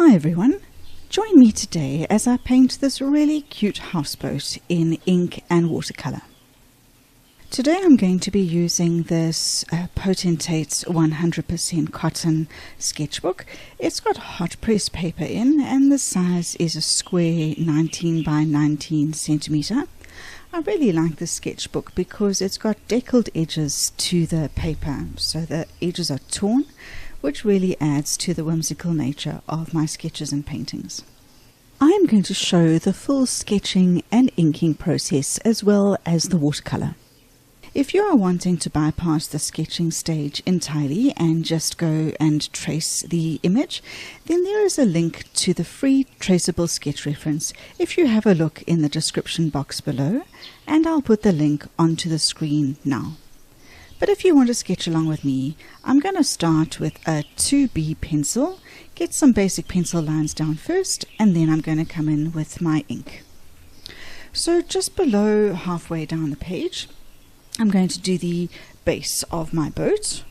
Hi everyone, join me today as I paint this really cute houseboat in ink and watercolor. Today I'm going to be using this Potentate's 100% cotton sketchbook. It's got hot press paper in and the size is a square 19 by 19 centimeter. I really like this sketchbook because it's got deckled edges to the paper, so the edges are torn, which really adds to the whimsical nature of my sketches and paintings. I am going to show the full sketching and inking process as well as the watercolor. If you are wanting to bypass the sketching stage entirely and just go and trace the image, then there is a link to the free traceable sketch reference if you have a look in the description box below, and I'll put the link onto the screen now. But if you want to sketch along with me, I'm going to start with a 2B pencil, get some basic pencil lines down first, and then I'm going to come in with my ink. So just below halfway down the page, I'm going to do the base of my boat.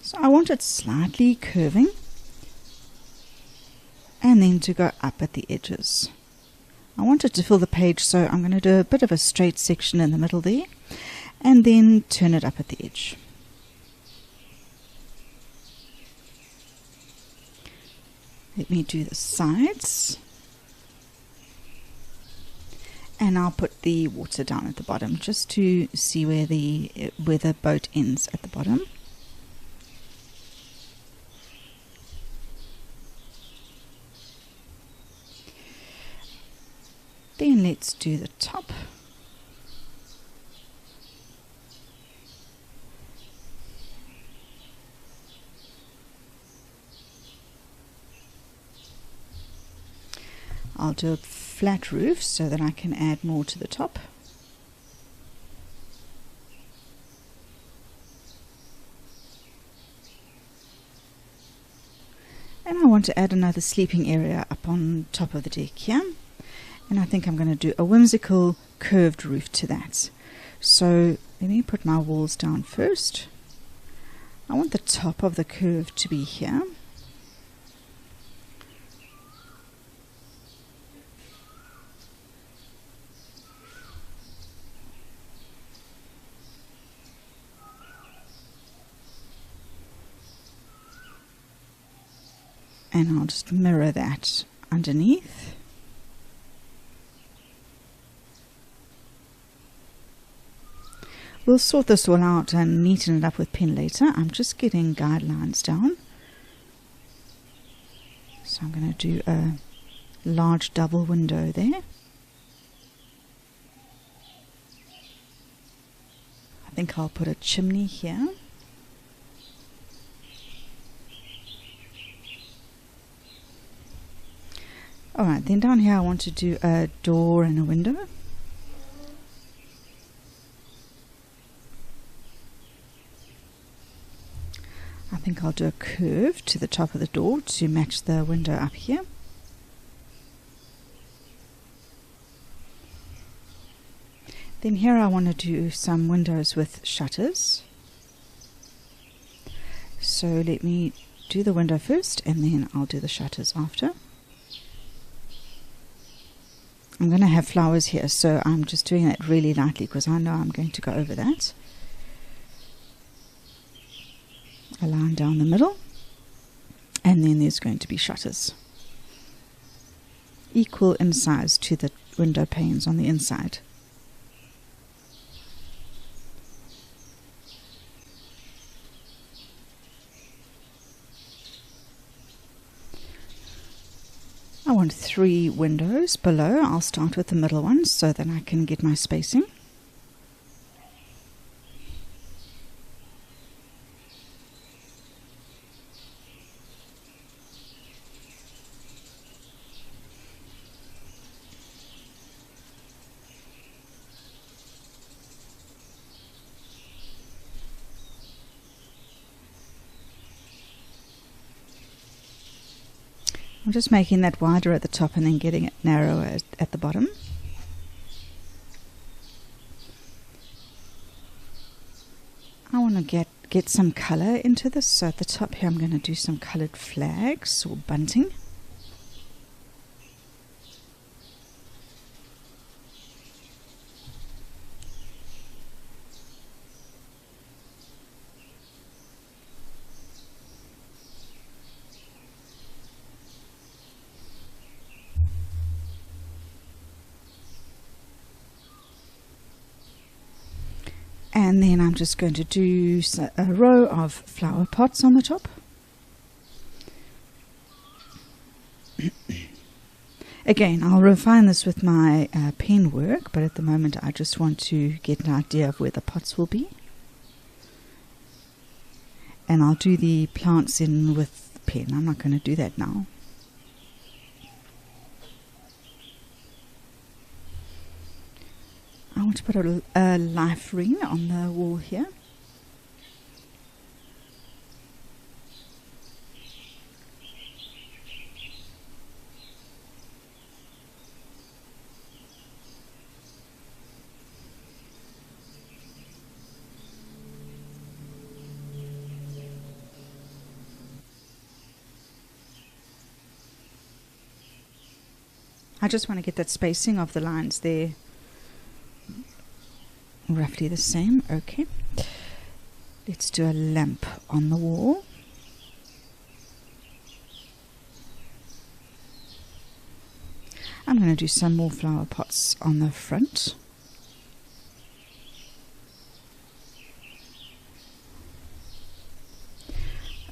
So I want it slightly curving, and then to go up at the edges. I want it to fill the page, so I'm going to do a bit of a straight section in the middle there, and then turn it up at the edge. Let me do the sides, and I'll put the water down at the bottom just to see where the boat ends at the bottom. Then let's do the top. I'll do a flat roof so that I can add more to the top. And I want to add another sleeping area up on top of the deck here. And I think I'm going to do a whimsical curved roof to that. So let me put my walls down first. I want the top of the curve to be here. And I'll just mirror that underneath. We'll sort this all out and neaten it up with pen later. I'm just getting guidelines down. So I'm going to do a large double window there. I think I'll put a chimney here. Alright, then down here I want to do a door and a window. I think I'll do a curve to the top of the door to match the window up here. Then here I want to do some windows with shutters. So let me do the window first and then I'll do the shutters after. I'm going to have flowers here, so I'm just doing that really lightly because I know I'm going to go over that. A line down the middle, and then there's going to be shutters equal in size to the window panes on the inside. I want 3 windows below. I'll start with the middle one so that I can get my spacing. I'm just making that wider at the top and then getting it narrower at the bottom. I want to get some colour into this, so at the top here I'm going to do some coloured flags or bunting. And then I'm just going to do a row of flower pots on the top. Again, I'll refine this with my pen work, but at the moment I just want to get an idea of where the pots will be. And I'll do the plants in with pen. I'm not going to do that now. I want to put a life ring on the wall here. I just want to get that spacing of the lines there roughly the same. Okay, let's do a lamp on the wall. I'm going to do some more flower pots on the front.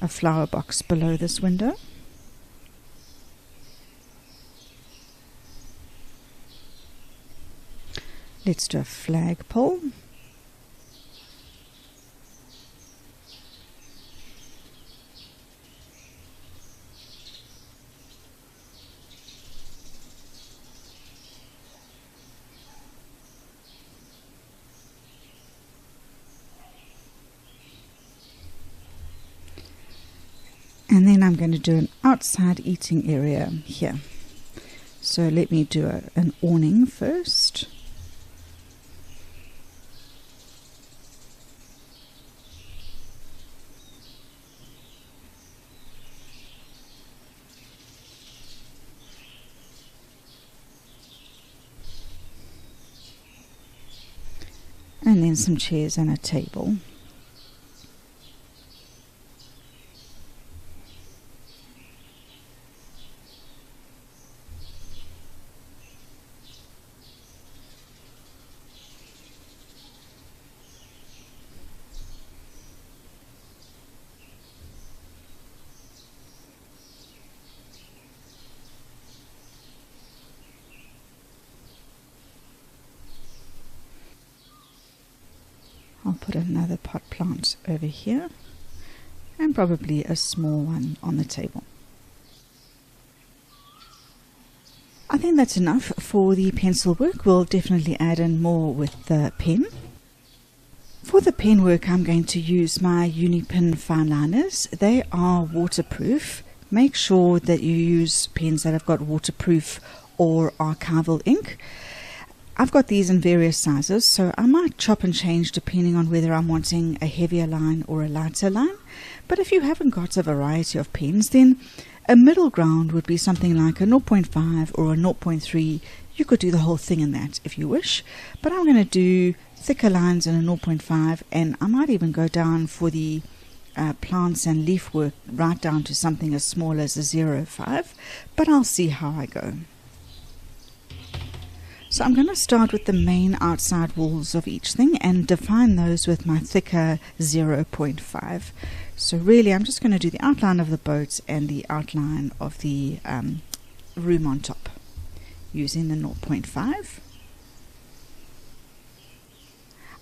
A flower box below this window. Let's do a flagpole. And then I'm going to do an outside eating area here. So let me do an awning first. And then some chairs and a table. I'll put another pot plant over here and probably a small one on the table. I think that's enough for the pencil work. We'll definitely add in more with the pen. For the pen work, I'm going to use my Unipin fine liners. They are waterproof. Make sure that you use pens that have got waterproof or archival ink. I've got these in various sizes, so I might chop and change depending on whether I'm wanting a heavier line or a lighter line. But if you haven't got a variety of pens, then a middle ground would be something like a 0.5 or a 0.3. You could do the whole thing in that if you wish, but I'm going to do thicker lines in a 0.5, and I might even go down for the plants and leaf work right down to something as small as a 0.5, but I'll see how I go. So I'm going to start with the main outside walls of each thing and define those with my thicker 0.5. So really I'm just going to do the outline of the boat and the outline of the room on top using the 0.5.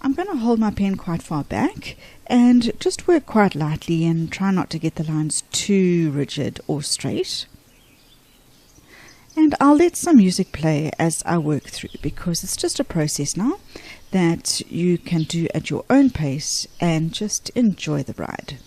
I'm going to hold my pen quite far back and just work quite lightly and try not to get the lines too rigid or straight. And I'll let some music play as I work through, because it's just a process now that you can do at your own pace and just enjoy the ride.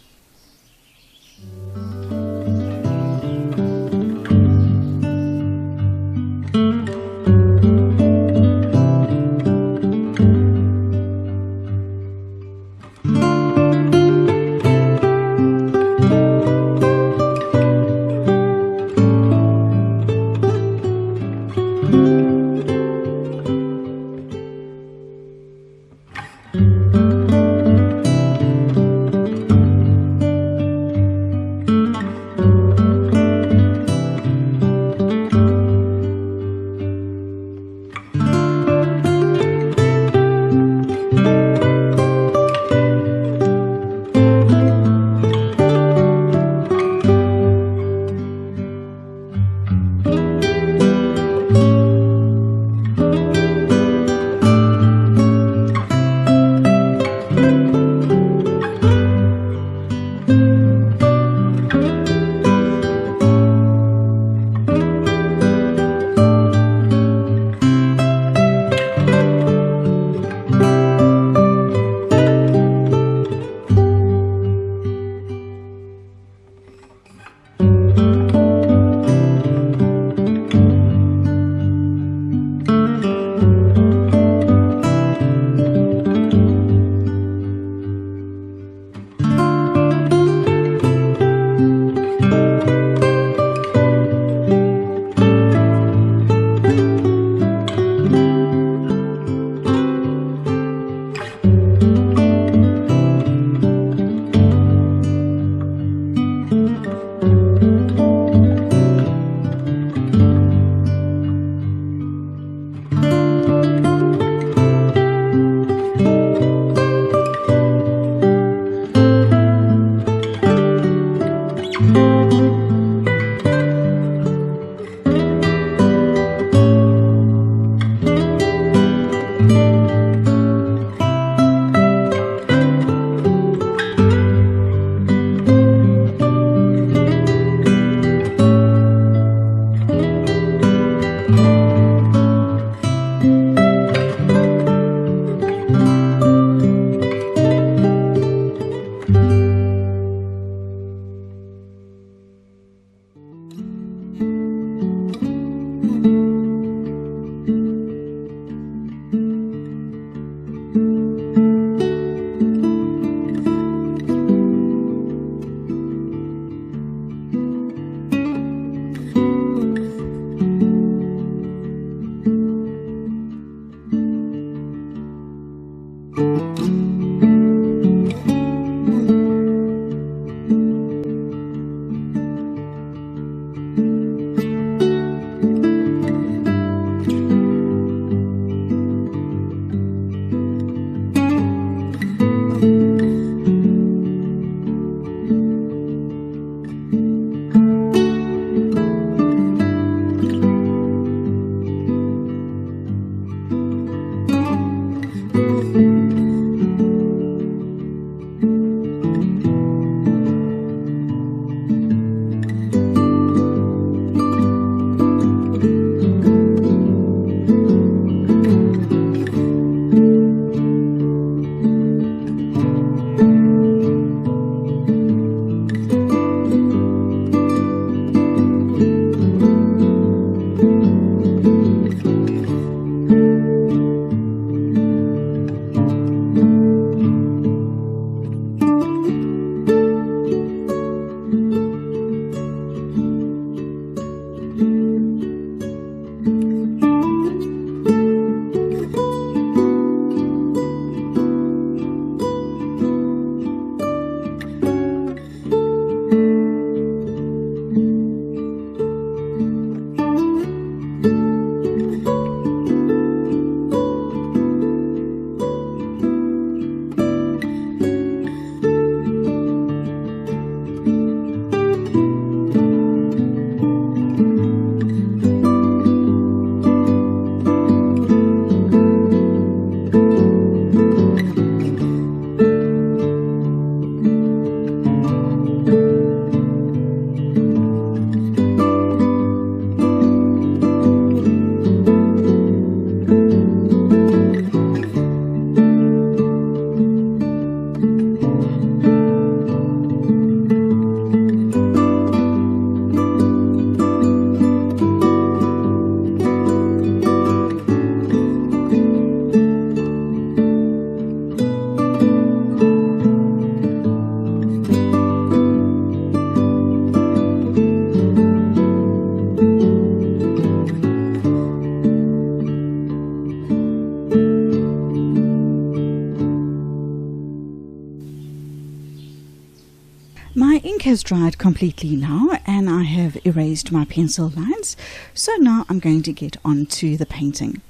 My ink has dried completely now, and I have erased my pencil lines, so now I'm going to get on to the painting.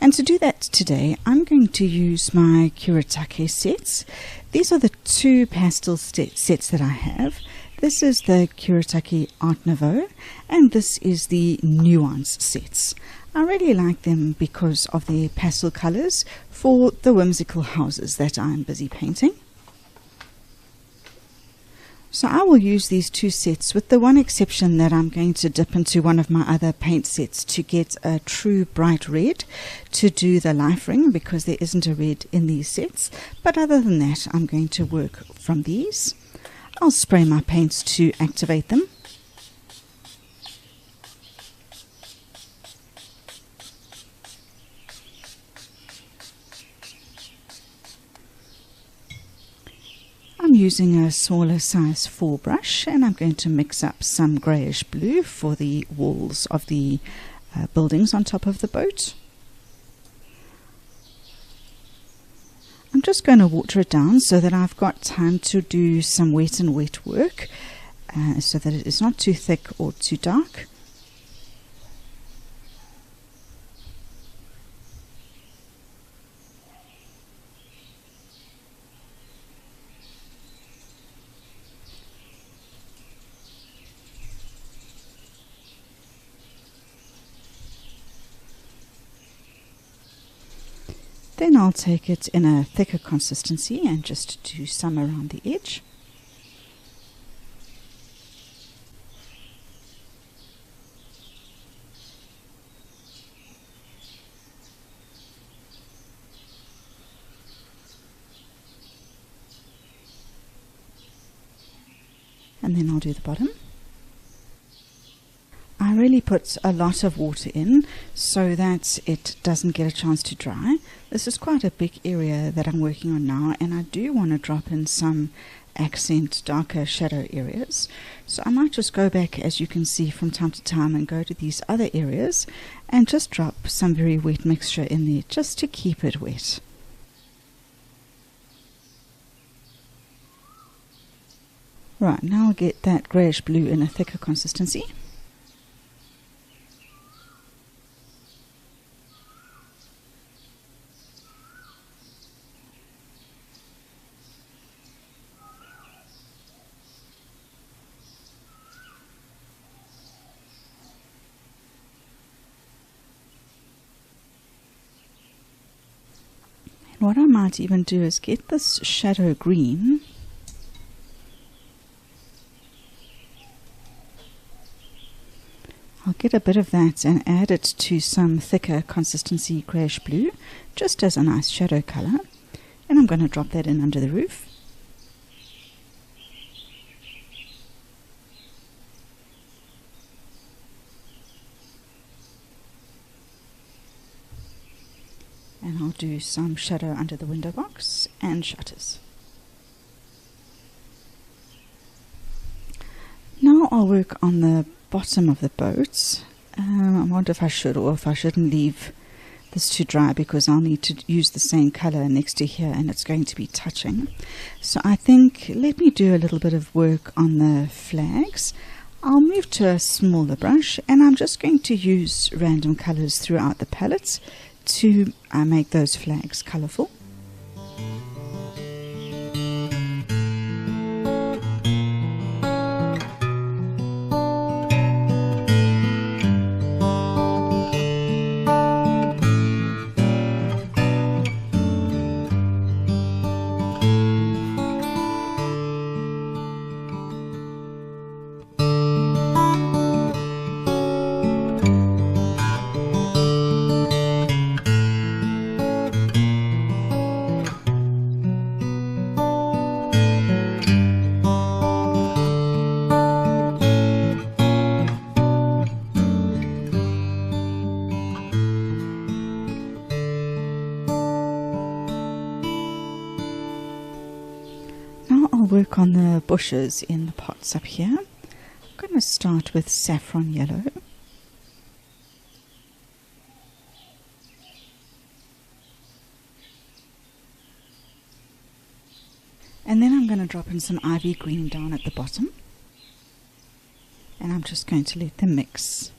And to do that today, I'm going to use my Kuretake sets. These are the two pastel sets that I have. This is the Kuretake Art Nouveau, and this is the Nuance sets. I really like them because of the pastel colors for the whimsical houses that I'm busy painting. So I will use these two sets, with the one exception that I'm going to dip into one of my other paint sets to get a true bright red to do the life ring, because there isn't a red in these sets. But other than that, I'm going to work from these. I'll spray my paints to activate them. I'm using a smaller size 4 brush, and I'm going to mix up some greyish blue for the walls of the buildings on top of the boat. I'm just going to water it down so that I've got time to do some wet and wet work, so that it is not too thick or too dark. Then I'll take it in a thicker consistency and just do some around the edge. And then I'll do the bottom. I really put a lot of water in so that it doesn't get a chance to dry. This is quite a big area that I'm working on now, and I do want to drop in some accent darker shadow areas. So I might just go back, as you can see, from time to time and go to these other areas and just drop some very wet mixture in there just to keep it wet. Right, now I'll get that greyish blue in a thicker consistency. And what I might even do is get this shadow green . I'll get a bit of that and add it to some thicker consistency greyish blue, just as a nice shadow colour. And I'm going to drop that in under the roof. And I'll do some shadow under the window box and shutters. Now I'll work on the bottom of the boat. I wonder if I should or if I shouldn't leave this to dry, because I'll need to use the same color next to here and it's going to be touching. So I think let me do a little bit of work on the flags. I'll move to a smaller brush, and I'm just going to use random colors throughout the palette to make those flags colorful. I'll work on the bushes in the pots up here. I'm going to start with saffron yellow. And then I'm going to drop in some ivy green down at the bottom. And I'm just going to let them mix.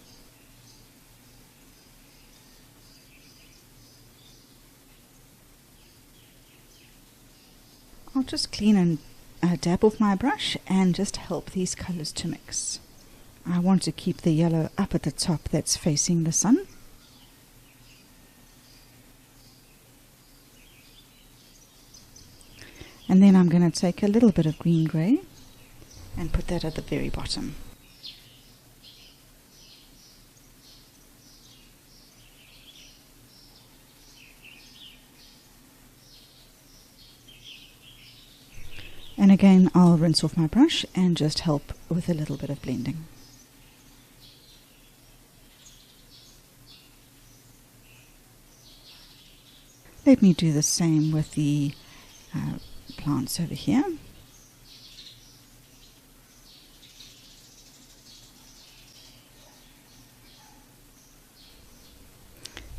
I'll just clean and dab off my brush and just help these colors to mix. I want to keep the yellow up at the top that's facing the sun. And then I'm going to take a little bit of green grey and put that at the very bottom. And again, I'll rinse off my brush and just help with a little bit of blending. Let me do the same with the plants over here.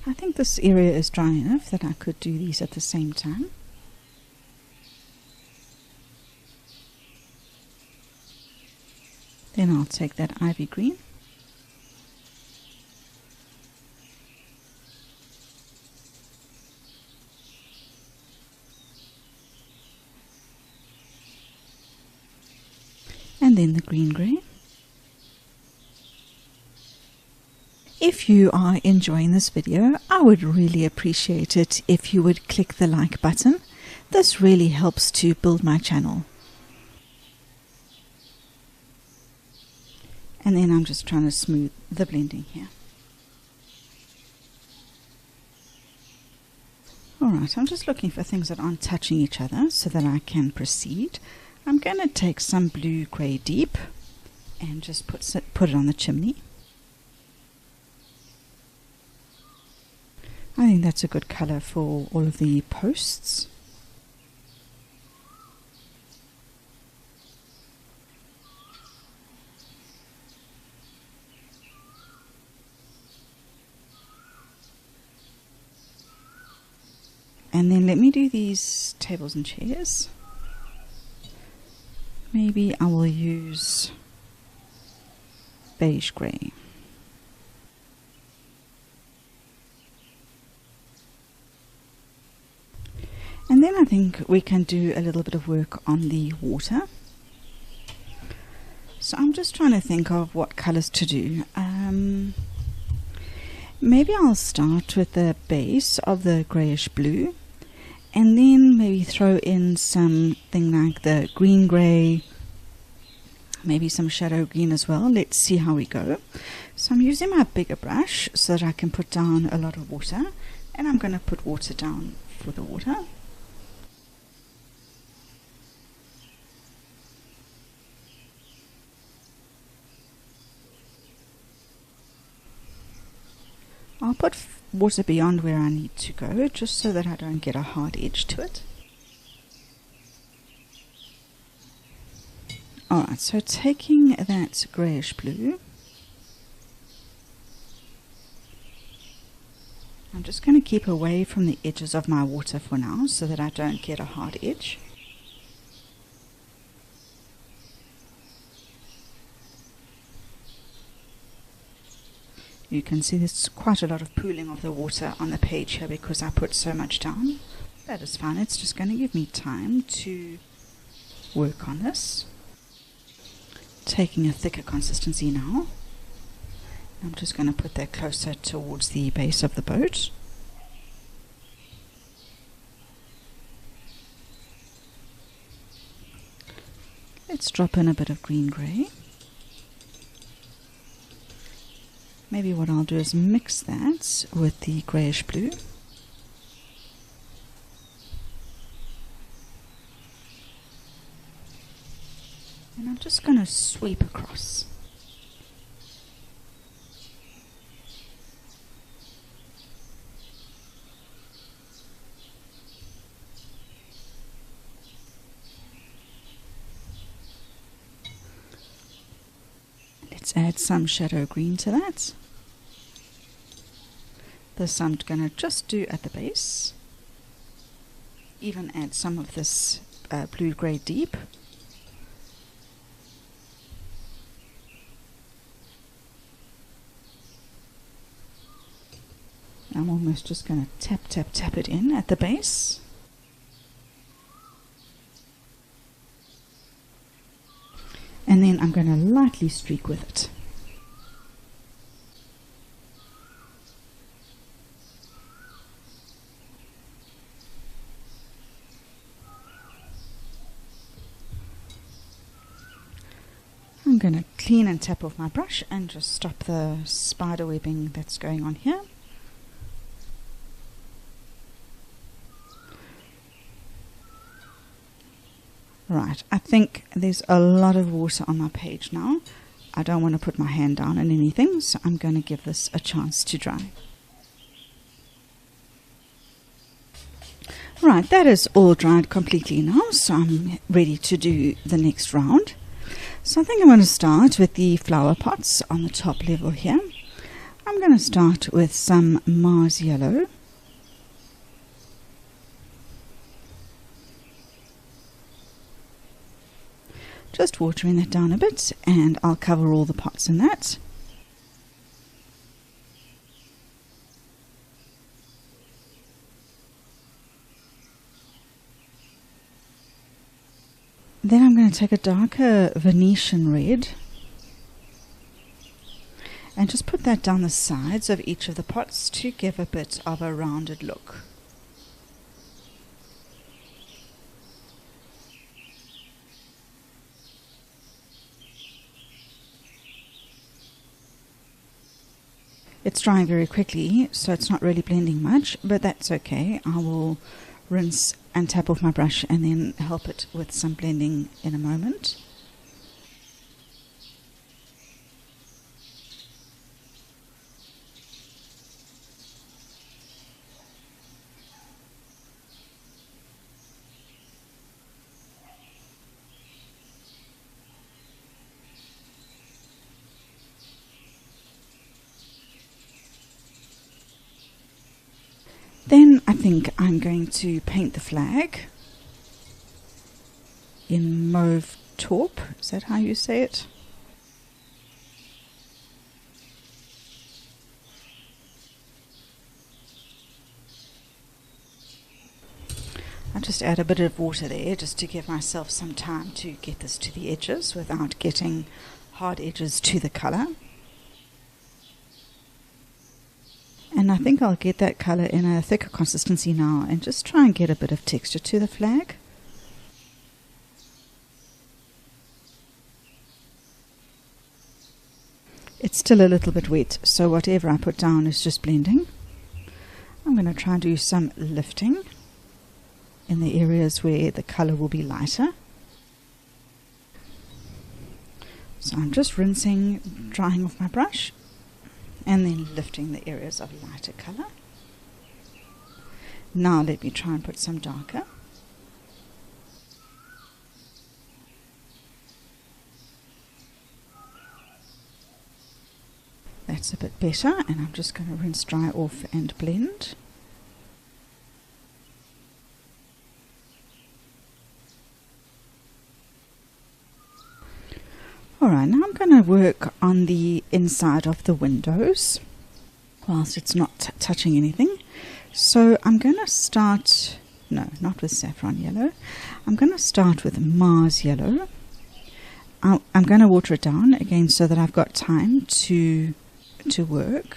I think this area is dry enough that I could do these at the same time. Then I'll take that ivy green and then the green grey. If you are enjoying this video, I would really appreciate it if you would click the like button. This really helps to build my channel. And then I'm just trying to smooth the blending here. Alright, I'm just looking for things that aren't touching each other so that I can proceed. I'm going to take some blue grey deep and just put it on the chimney. I think that's a good colour for all of the posts. And then let me do these tables and chairs. Maybe I will use beige grey. And then I think we can do a little bit of work on the water. So I'm just trying to think of what colours to do. Maybe I'll start with the base of the greyish blue and then maybe throw in something like the green grey, maybe some shadow green as well. Let's see how we go. So I'm using my bigger brush so that I can put down a lot of water, and I'm going to put water down for the water. I'll put water beyond where I need to go, just so that I don't get a hard edge to it. Alright, so taking that greyish blue, I'm just going to keep away from the edges of my water for now, so that I don't get a hard edge. You can see there's quite a lot of pooling of the water on the page here because I put so much down. That is fine, it's just going to give me time to work on this. Taking a thicker consistency now. I'm just going to put that closer towards the base of the boat. Let's drop in a bit of green grey. Maybe what I'll do is mix that with the greyish blue. And I'm just going to sweep across. Let's add some shadow green to that. This I'm going to just do at the base. Even add some of this blue-grey deep. I'm almost just going to tap, tap, tap it in at the base. And then I'm going to lightly streak with it. I'm going to clean and tap off my brush and just stop the spider webbing that's going on here. Right, I think there's a lot of water on my page now. I don't want to put my hand down on anything, so I'm going to give this a chance to dry. Right, that is all dried completely now, so I'm ready to do the next round. So I think I'm going to start with the flower pots on the top level here. I'm going to start with some Mars yellow. Just watering that down a bit, and I'll cover all the pots in that. Then I'm going to take a darker Venetian red and just put that down the sides of each of the pots to give a bit of a rounded look. It's drying very quickly, so it's not really blending much, but that's okay. I will rinse and tap off my brush and then help it with some blending in a moment. Then I think I'm going to paint the flag in mauve taupe. Is that how you say it? I'll just add a bit of water there just to give myself some time to get this to the edges without getting hard edges to the colour. And I think I'll get that colour in a thicker consistency now and just try and get a bit of texture to the flag. It's still a little bit wet, so whatever I put down is just blending. I'm going to try and do some lifting in the areas where the colour will be lighter. So I'm just rinsing, drying off my brush, and then lifting the areas of lighter colour. Now let me try and put some darker. That's a bit better, and I'm just going to rinse, dry off and blend. Alright, now I'm going to work on the inside of the windows whilst it's not touching anything. So I'm going to start, no, not with saffron yellow. I'm going to start with Mars yellow. I'm going to water it down again so that I've got time to work.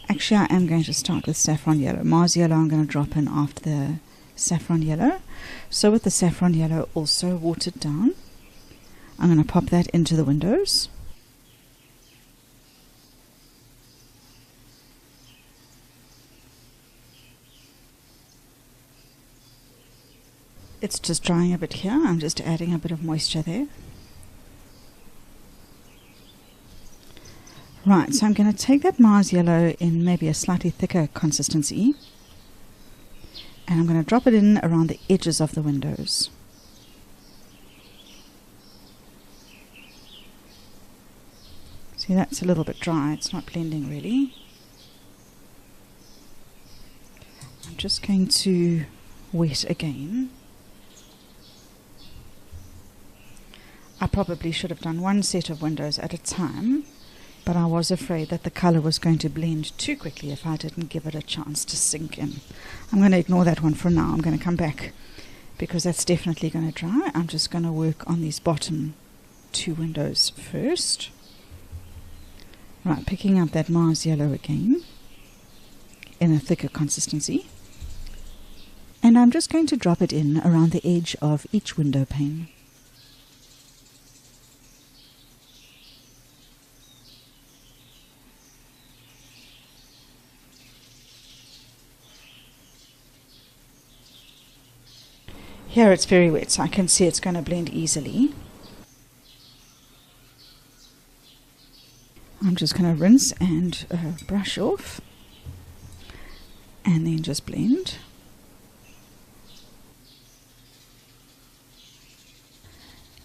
Actually, I am going to start with saffron yellow. Mars yellow I'm going to drop in after the saffron yellow. So with the saffron yellow also watered down, I'm going to pop that into the windows. It's just drying a bit here. I'm just adding a bit of moisture there. Right, so I'm going to take that Mars yellow in maybe a slightly thicker consistency, and I'm going to drop it in around the edges of the windows. See, that's a little bit dry, it's not blending really. I'm just going to wet again. I probably should have done one set of windows at a time, but I was afraid that the colour was going to blend too quickly if I didn't give it a chance to sink in. I'm going to ignore that one for now. I'm going to come back because that's definitely going to dry. I'm just going to work on these bottom 2 windows first. Right, picking up that Mars yellow again in a thicker consistency. And I'm just going to drop it in around the edge of each window pane. Here it's very wet, so I can see it's going to blend easily. I'm just going to rinse and brush off, and then just blend.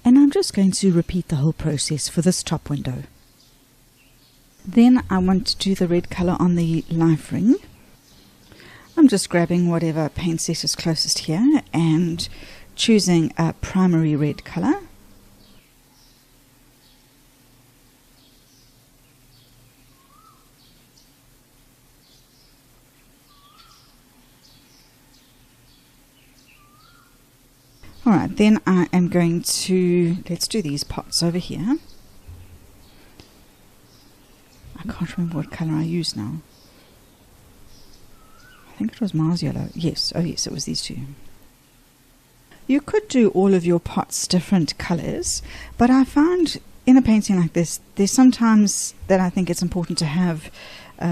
And I'm just going to repeat the whole process for this top window. Then I want to do the red colour on the life ring. I'm just grabbing whatever paint set is closest here and choosing a primary red colour. Alright, then I am going to, let's do these pots over here. I can't remember what colour I used now. I think it was Mars yellow. Yes, oh yes, it was these 2. You could do all of your pots different colours, but I find in a painting like this, there's sometimes that I think it's important to have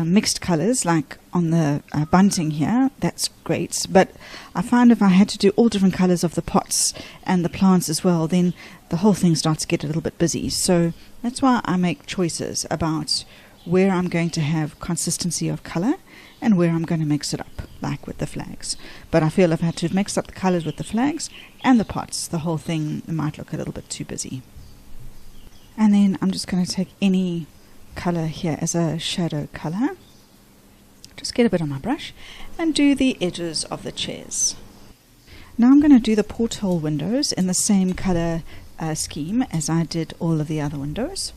mixed colours, like on the bunting here. That's great, but I find if I had to do all different colours of the pots and the plants as well, then the whole thing starts to get a little bit busy. So that's why I make choices about where I'm going to have consistency of colour and where I'm going to mix it up, like with the flags. But I feel if I had to mix up the colours with the flags and the pots, the whole thing might look a little bit too busy. And then I'm just going to take any colour here as a shadow colour, just get a bit on my brush and do the edges of the chairs. Now I'm going to do the porthole windows in the same colour scheme as I did all of the other windows.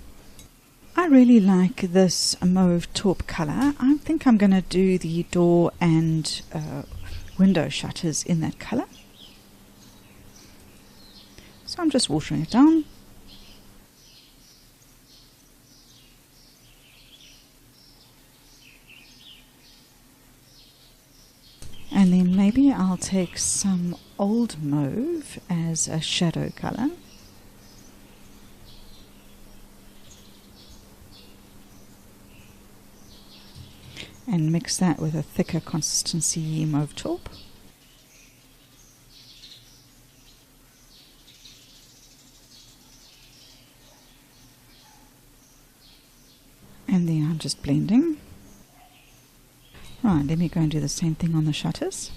I really like this mauve taupe colour. I think I'm going to do the door and window shutters in that colour. So I'm just watering it down. And then maybe I'll take some old mauve as a shadow colour. And mix that with a thicker consistency mauve taupe. And then I'm just blending. Right, let me go and do the same thing on the shutters.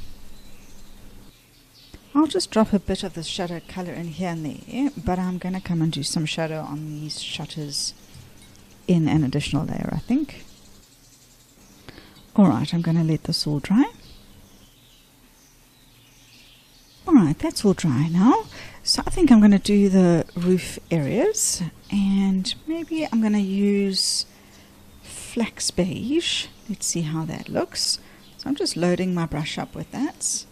I'll just drop a bit of the shadow colour in here and there, but I'm going to come and do some shadow on these shutters in an additional layer, I think. Alright, I'm going to let this all dry. Alright, that's all dry now. So I think I'm going to do the roof areas, and maybe I'm going to use flax beige. Let's see how that looks. So I'm just loading my brush up with that.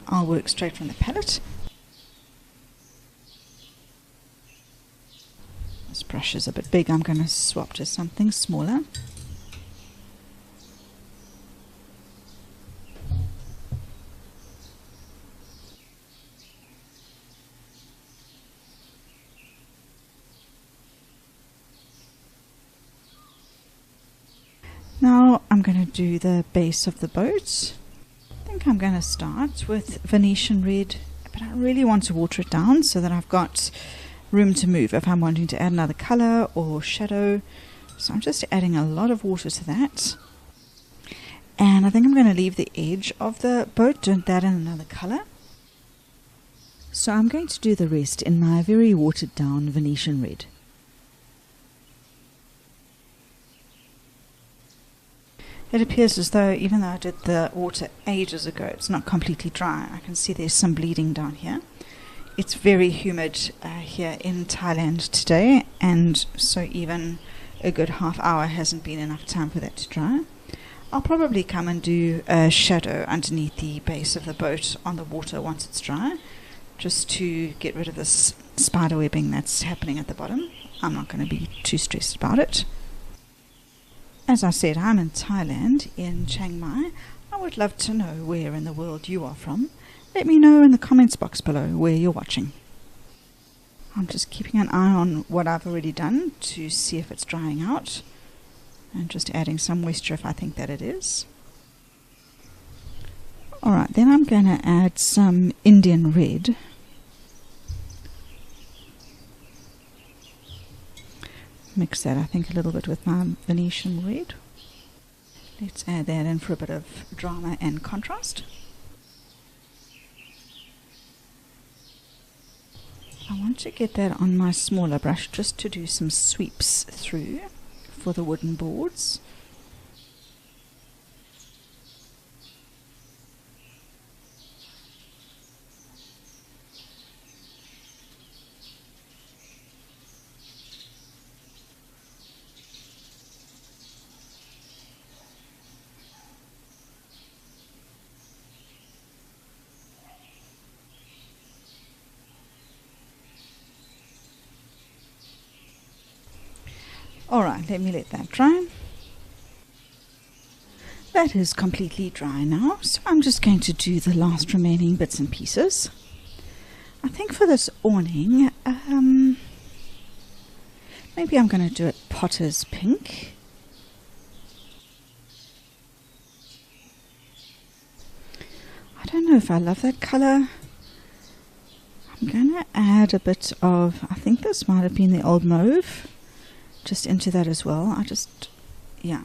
I'll work straight from the palette. This brush is a bit big. I'm going to swap to something smaller. Now I'm going to do the base of the boat. I think I'm going to start with Venetian red, but I really want to water it down so that I've got room to move if I'm wanting to add another colour or shadow. So I'm just adding a lot of water to that. And I think I'm going to leave the edge of the boat, doing that in another colour. So I'm going to do the rest in my very watered down Venetian red. It appears as though, even though I did the water ages ago, it's not completely dry. I can see there's some bleeding down here. it's very humid here in Thailand today, and so even a good half hour hasn't been enough time for that to dry. I'll probably come and do a shadow underneath the base of the boat on the water once it's dry, just to get rid of this spider webbing that's happening at the bottom. I'm not going to be too stressed about it. As I said, I'm in Thailand, in Chiang Mai. I would love to know where in the world you are from. Let me know in the comments box below where you're watching. I'm just keeping an eye on what I've already done to see if it's drying out, and just adding some moisture if I think that it is. Alright, then I'm going to add some Indian red. Mix that, I think, a little bit with my Venetian red. Let's add that in for a bit of drama and contrast. I want to get that on my smaller brush just to do some sweeps through for the wooden boards. Alright, let me let that dry. That is completely dry now, so I'm just going to do the last remaining bits and pieces. I think for this awning, maybe I'm going to do it Potter's Pink. I don't know if I love that colour. I'm going to add a bit of, I think this might have been the old mauve, just into that as well. Yeah,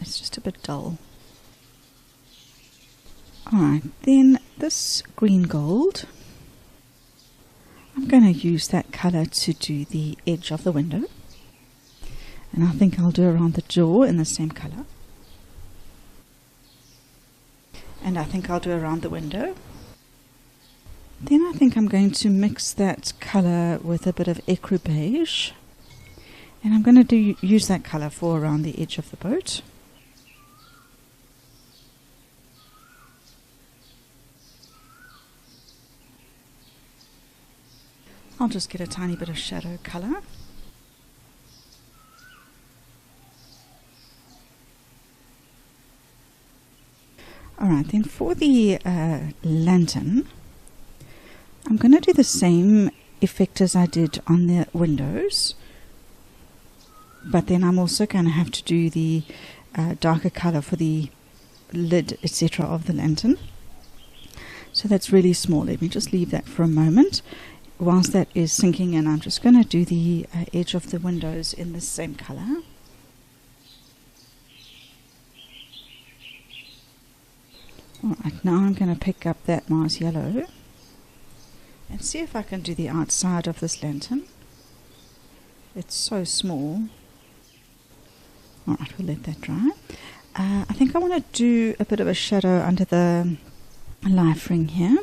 it's just a bit dull. Alright, then this green gold, I'm going to use that colour to do the edge of the window. And I think I'll do around the jaw in the same colour. And I think I'll do around the window. Then I think I'm going to mix that colour with a bit of ecru beige. And I'm going to use that colour for around the edge of the boat. I'll just get a tiny bit of shadow colour. Alright, then for the lantern, I'm going to do the same effect as I did on the windows. But then I'm also going to have to do the darker colour for the lid, etc. of the lantern. So that's really small. Let me just leave that for a moment. Whilst that is sinking in, I'm just going to do the edge of the windows in the same colour. Alright, now I'm going to pick up that Mars yellow and see if I can do the outside of this lantern. It's so small. Alright, we'll let that dry. I think I want to do a bit of a shadow under the life ring here.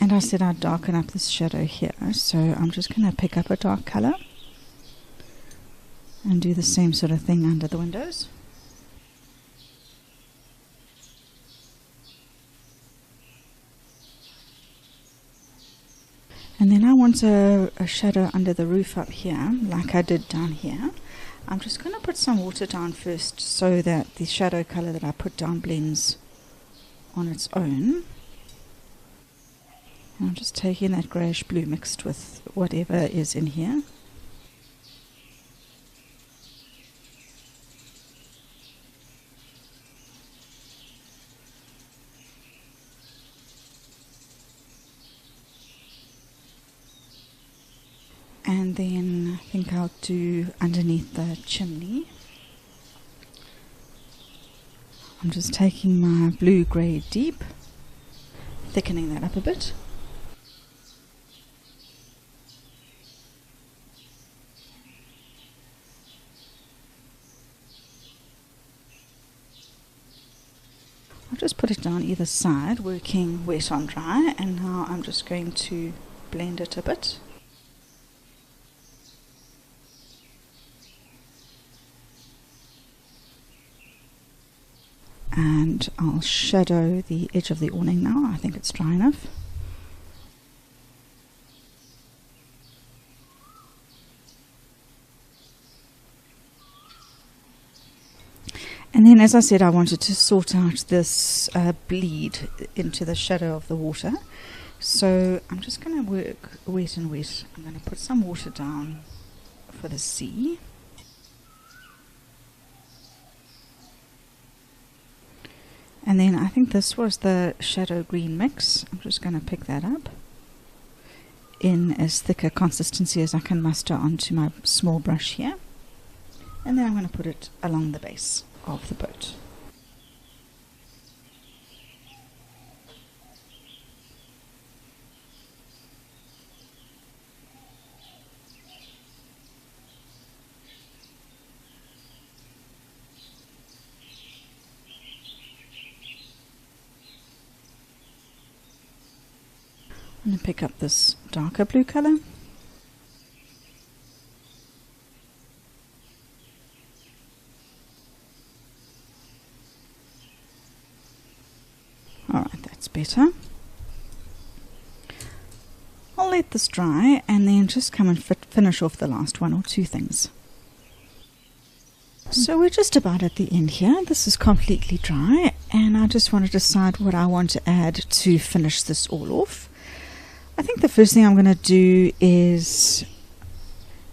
And I said I'd darken up this shadow here, so I'm just going to pick up a dark colour and do the same sort of thing under the windows. And then I want a shadow under the roof up here, like I did down here. I'm just going to put some water down first so that the shadow colour that I put down blends on its own. I'm just taking that greyish blue mixed with whatever is in here. And then I think I'll do underneath the chimney. I'm just taking my blue grey deep, thickening that up a bit. I'll just put it down either side, working wet on dry, and now I'm just going to blend it a bit. And I'll shadow the edge of the awning now. I think it's dry enough. And then, as I said, I wanted to sort out this bleed into the shadow of the water. So I'm just going to work wet and wet. I'm going to put some water down for the sea. And then I think this was the shadow green mix. I'm just going to pick that up in as thick a consistency as I can muster onto my small brush here. And then I'm going to put it along the base of the boat. I'm going to pick up this darker blue color. Alright, that's better. I'll let this dry and then just come and finish off the last one or two things. So we're just about at the end here. This is completely dry and I just want to decide what I want to add to finish this all off. I think the first thing I'm going to do is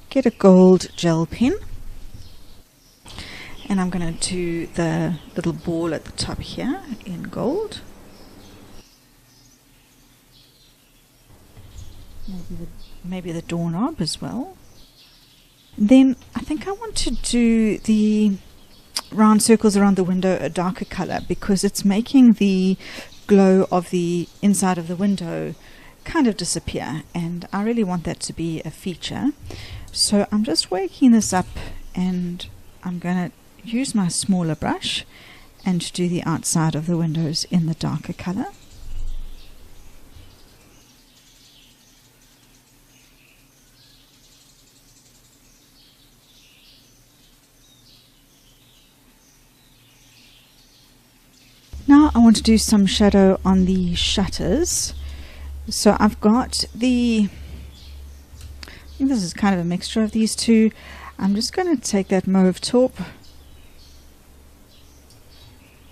get a gold gel pen, and I'm going to do the little ball at the top here in gold. Maybe the doorknob as well. Then I think I want to do the round circles around the window a darker color, because it's making the glow of the inside of the window kind of disappear, and I really want that to be a feature. So I'm just waking this up, and I'm going to use my smaller brush and do the outside of the windows in the darker color. Now I want to do some shadow on the shutters. So I've got I think this is kind of a mixture of these two. I'm just going to take that mauve taupe,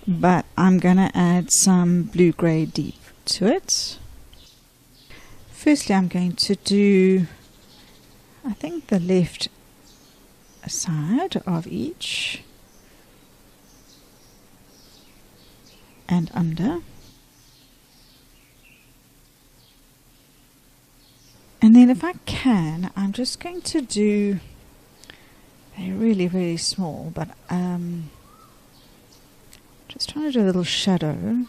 but I'm going to add some blue grey deep to it. Firstly, I'm going to do, I think, the left side of each and under. And then if I can, I'm just going to do a really, really small, but just trying to do a little shadow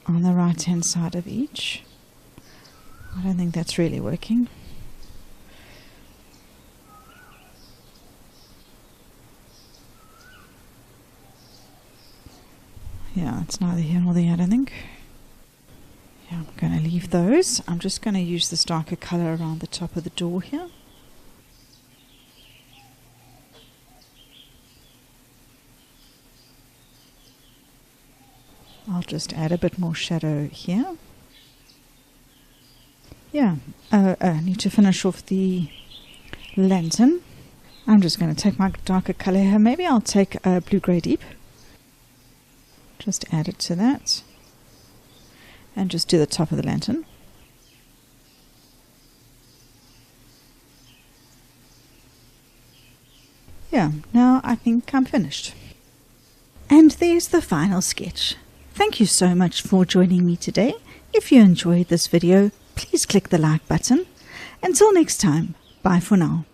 on the right hand side of each. I don't think that's really working. Yeah, it's neither here nor there, I don't think. Yeah, I'm going to leave those. I'm just going to use this darker color around the top of the door here. I'll just add a bit more shadow here. Yeah, I need to finish off the lantern. I'm just going to take my darker color here. Maybe I'll take a blue grey deep. Just add it to that. And just do the top of the lantern. Yeah, now I think I'm finished. And there's the final sketch. Thank you so much for joining me today. If you enjoyed this video, please click the like button. Until next time, bye for now.